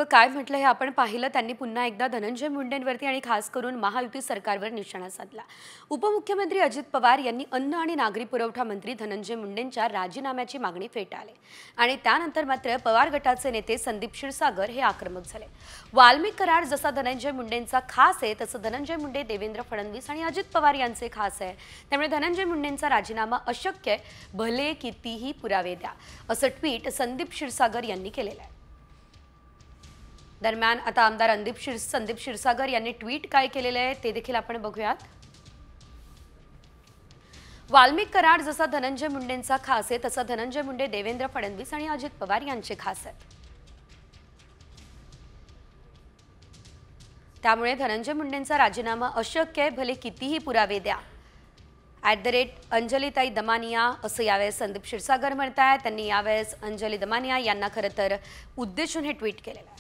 काय म्हटलं हे आपण पाहिलं. त्यांनी पुन्हा एकदा धनंजय मुंडेंवरती आणि खास करून महायुती सरकारवर निशाणा साधला. उपमुख्यमंत्री अजित पवार यांनी अन्न आणि नागरी पुरवठा मंत्री धनंजय मुंडेंच्या राजीनाम्याची मागणी फेटाळली आणि त्यानंतर मात्र पवार गटाचे नेते संदीप क्षीरसागर हे आक्रमक झाले. वाल्मिक करार जसा धनंजय मुंडेंचा खास आहे तसं धनंजय मुंडे देवेंद्र फडणवीस आणि अजित पवार यांचे खास आहे. त्यामुळे धनंजय मुंडेंचा राजीनामा अशक्य आहे, भले कितीही पुरावे द्या, असं ट्विट संदीप क्षीरसागर यांनी केलेलं आहे. दरम्यान आता आमदार संदीप क्षीरसागर यांनी ट्विट काय केलेले आहे ते देखील आपण बघूयात. वाल्मिक करार जसा धनंजय मुंडेंचा खास आहे तसा धनंजय मुंडे देवेंद्र फडणवीस आणि अजित पवार यांचे खास आहेत. त्यामुळे धनंजय मुंडेंचा राजीनामा अशक्य आहे, भले कितीही पुरावे द्या. @अंजलीताई दमानिया असं यावेळेस संदीप क्षीरसागर म्हणतायत. त्यांनी यावेळेस अंजली दमानिया यांना खरं तर उद्देशून हे ट्विट केलेलं आहे.